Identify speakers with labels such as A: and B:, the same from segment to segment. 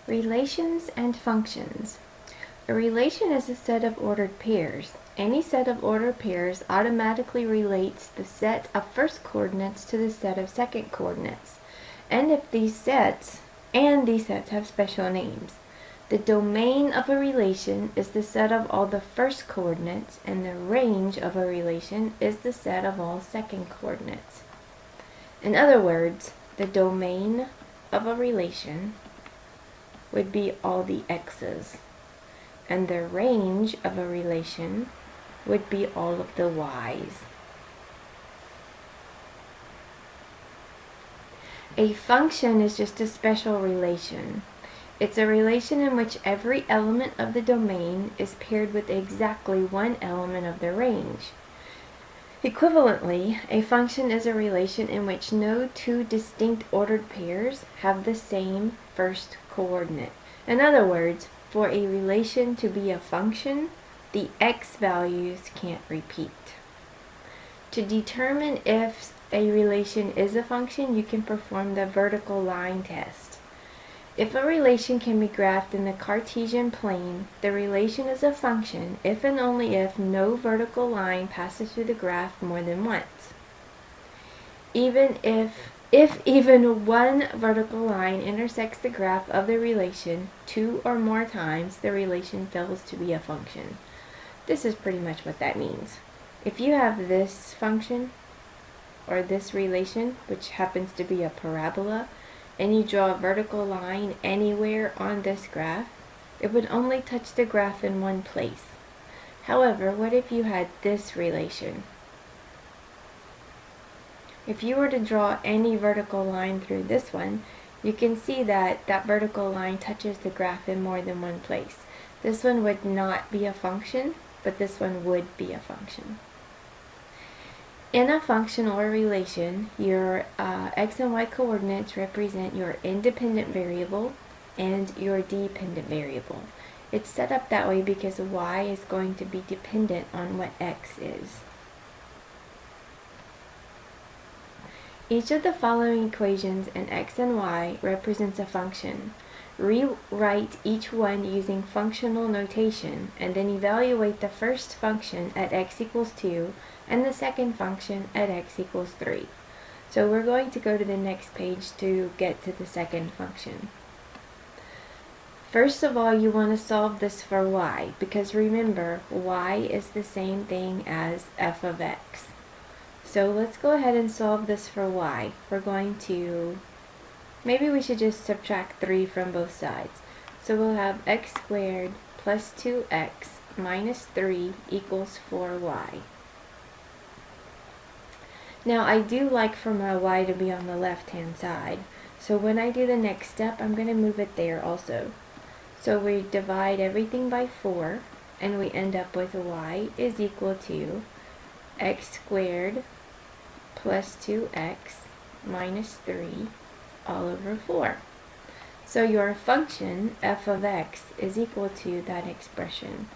A: Relations and functions. A relation is a set of ordered pairs. Any set of ordered pairs automatically relates the set of first coordinates to the set of second coordinates. And these sets have special names. The domain of a relation is the set of all the first coordinates, and the range of a relation is the set of all second coordinates. In other words, the domain of a relation would be all the x's, and the range of a relation would be all of the y's. A function is just a special relation. It's a relation in which every element of the domain is paired with exactly one element of the range. Equivalently, a function is a relation in which no two distinct ordered pairs have the same first coordinate. In other words, for a relation to be a function, the x values can't repeat. To determine if a relation is a function, you can perform the vertical line test. If a relation can be graphed in the Cartesian plane, the relation is a function if and only if no vertical line passes through the graph more than once. If even one vertical line intersects the graph of the relation 2 or more times, the relation fails to be a function. This is pretty much what that means. If you have this function, or this relation, which happens to be a parabola, and you draw a vertical line anywhere on this graph, it would only touch the graph in one place. However, what if you had this relation? If you were to draw any vertical line through this one, you can see that that vertical line touches the graph in more than one place. This one would not be a function, but this one would be a function. In a function or relation, your x and y coordinates represent your independent variable and your dependent variable. It's set up that way because y is going to be dependent on what x is. Each of the following equations in x and y represents a function. Rewrite each one using functional notation, and then evaluate the first function at x equals 2 and the second function at x equals 3. So we're going to go to the next page to get to the second function. First of all, you want to solve this for y, because remember, y is the same thing as f of x. So let's go ahead and solve this for y. We're going to, maybe we should just subtract 3 from both sides. So we'll have x squared plus 2x minus 3 equals 4y. Now I do like for my y to be on the left hand side, so when I do the next step, I'm going to move it there also. So we divide everything by 4, and we end up with y is equal to x squared plus 2x minus 3 all over 4. So your function f of x is equal to that expression.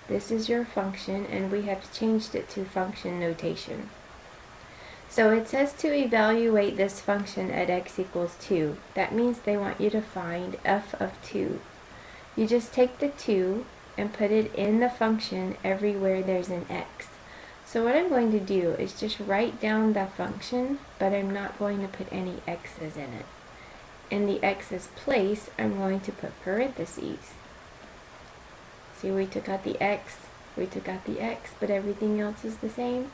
A: This is your function, and we have changed it to function notation. So it says to evaluate this function at x equals 2. That means they want you to find f of 2. You just take the 2 and put it in the function everywhere there's an x. So what I'm going to do is just write down the function, but I'm not going to put any x's in it. In the x's place, I'm going to put parentheses. See, we took out the x, but everything else is the same.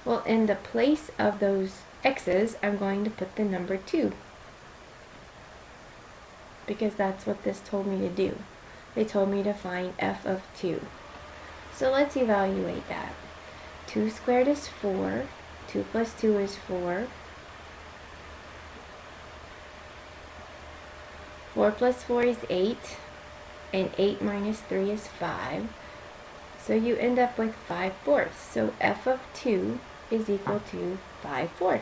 A: Well, in the place of those x's, I'm going to put the number 2. Because that's what this told me to do. They told me to find f of 2. So let's evaluate that. 2 squared is 4. 2 plus 2 is 4. 4 plus 4 is 8. And 8 minus 3 is 5. So you end up with 5/4. So f of 2 is equal to 5/4.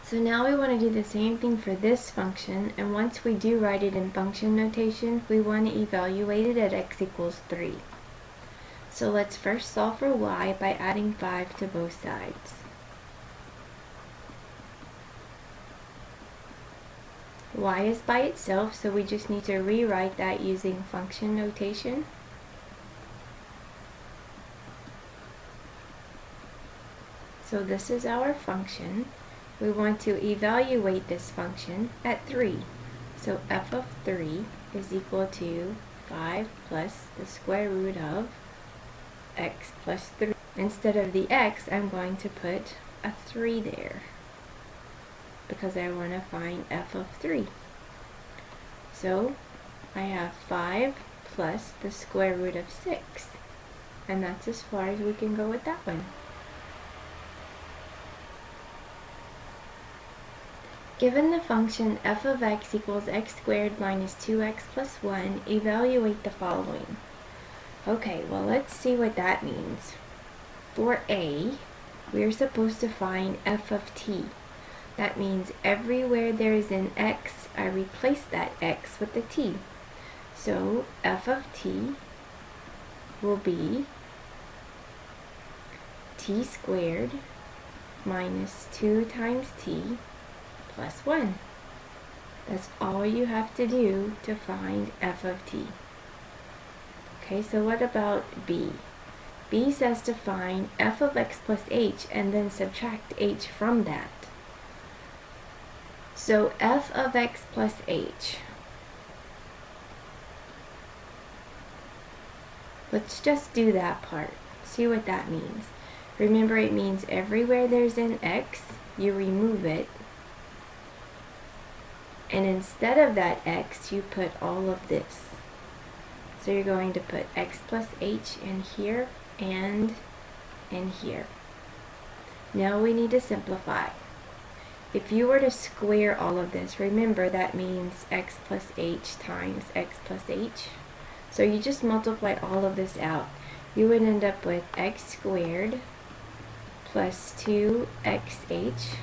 A: So now we want to do the same thing for this function, and once we do write it in function notation, we want to evaluate it at x equals 3. So let's first solve for y by adding 5 to both sides. Y is by itself, so we just need to rewrite that using function notation. So this is our function. We want to evaluate this function at 3. So f of 3 is equal to 5 plus the square root of x plus 3. Instead of the x, I'm going to put a 3 there because I want to find f of 3. So I have 5 plus the square root of 6. And that's as far as we can go with that one. Given the function f of x equals x squared minus 2x plus 1, evaluate the following. Okay, well let's see what that means. For a, we're supposed to find f of t. That means everywhere there is an x, I replace that x with a t. So f of t will be t squared minus 2 times t plus 1. That's all you have to do to find f of t. Okay, so what about b? B says to find f of x plus h and then subtract h from that. So f of x plus h. Let's just do that part. See what that means. Remember, it means everywhere there's an x, you remove it. And instead of that x, you put all of this. So you're going to put x plus h in here and in here. Now we need to simplify. If you were to square all of this, remember that means x plus h times x plus h. So you just multiply all of this out. You would end up with x squared plus 2xh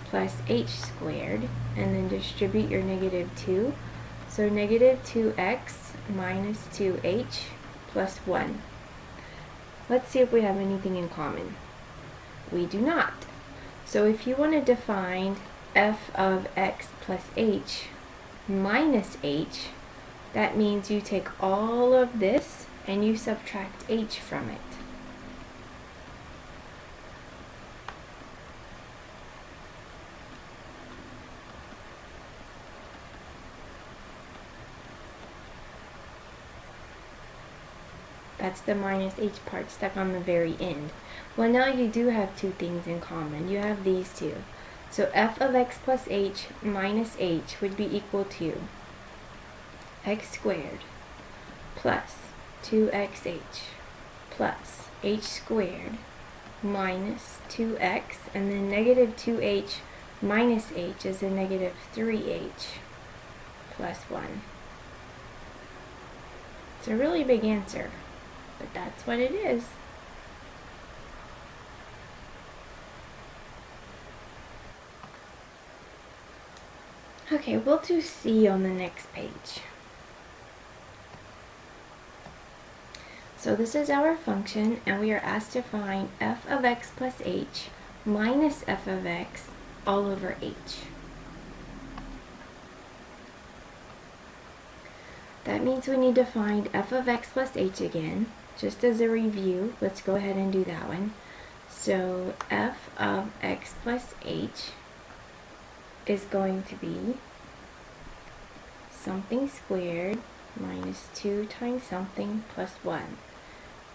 A: plus h squared, and then distribute your negative 2. So negative 2x minus 2h plus 1. Let's see if we have anything in common. We do not. So if you wanted to find f of x plus h minus h, that means you take all of this and you subtract h from it. That's the minus h part stuck on the very end. Well, now you do have two things in common. You have these two. So f of x plus h minus h would be equal to x squared plus 2xh plus h squared minus 2x, and then negative 2h minus h is a negative 3h plus 1. It's a really big answer, but that's what it is. Okay, we'll do C on the next page. So this is our function, and we are asked to find f of x plus h minus f of x all over h. That means we need to find f of x plus h again. Just as a review, let's go ahead and do that one. So f of x plus h is going to be something squared minus 2 times something plus 1.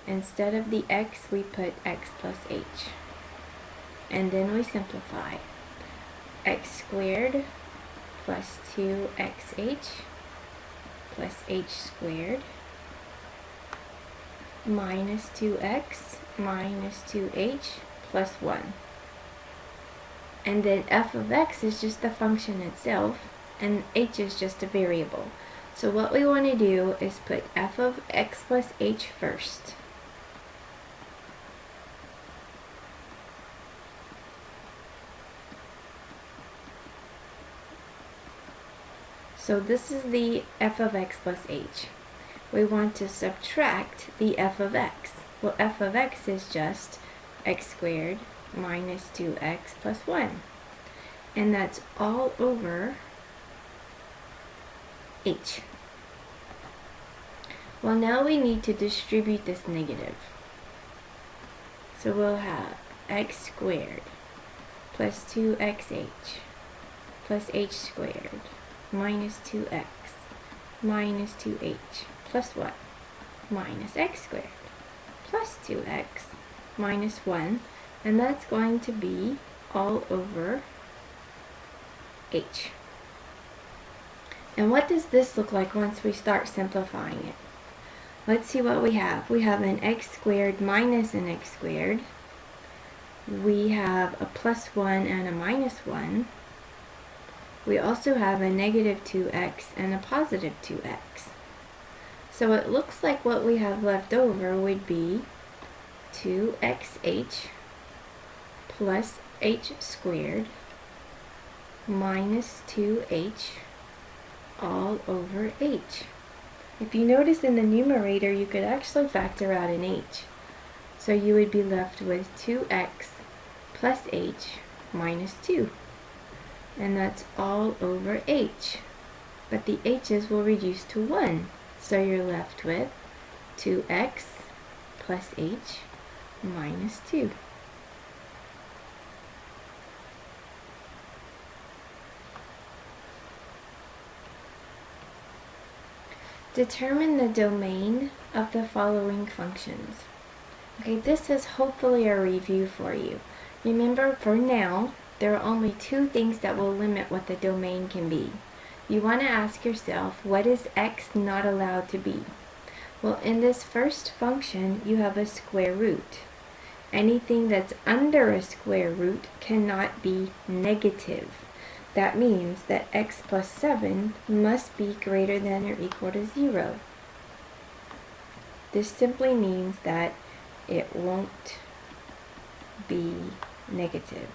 A: Instead of the x, we put x plus h. And then we simplify. X squared plus 2xh plus h squared minus 2x minus 2h plus 1. And then f of x is just the function itself, and h is just a variable. So what we want to do is put f of x plus h first. So this is the f of x plus h. we want to subtract the f of x. Well, f of x is just x squared minus 2x plus 1. And that's all over h. Well, now we need to distribute this negative. So we'll have x squared plus 2xh plus h squared minus 2x minus 2h plus 1 minus x squared plus 2x minus 1, and that's going to be all over h. And what does this look like once we start simplifying it? Let's see what we have. We have an x squared minus an x squared. We have a plus 1 and a minus 1. We also have a negative 2x and a positive 2x. So it looks like what we have left over would be 2xh plus h squared minus 2h all over h. If you notice in the numerator, you could actually factor out an h. So you would be left with 2x plus h minus 2. And that's all over h. But the h's will reduce to 1. So you're left with 2x plus h minus 2. Determine the domain of the following functions. Okay, this is hopefully a review for you. Remember, for now, there are only two things that will limit what the domain can be. You want to ask yourself, what is x not allowed to be? Well, in this first function, you have a square root. Anything that's under a square root cannot be negative. That means that x plus 7 must be greater than or equal to 0. This simply means that it won't be negative.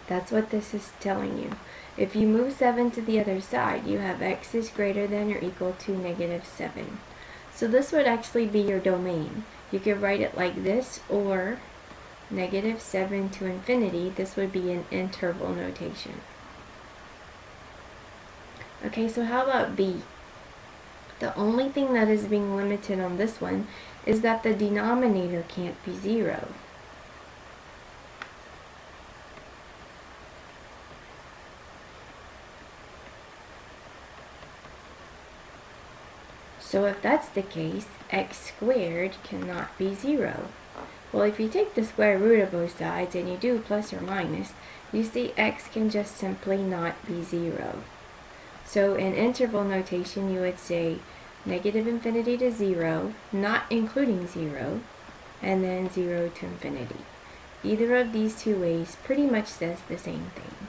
A: That's what this is telling you. If you move 7 to the other side, you have x is greater than or equal to negative 7. So this would actually be your domain. You could write it like this, or negative 7 to infinity. This would be an interval notation. Okay, so how about b? The only thing that is being limited on this one is that the denominator can't be 0. So if that's the case, x squared cannot be 0. Well, if you take the square root of both sides and you do plus or minus, you see x can just simply not be 0. So in interval notation, you would say negative infinity to 0, not including 0, and then 0 to infinity. Either of these two ways pretty much says the same thing.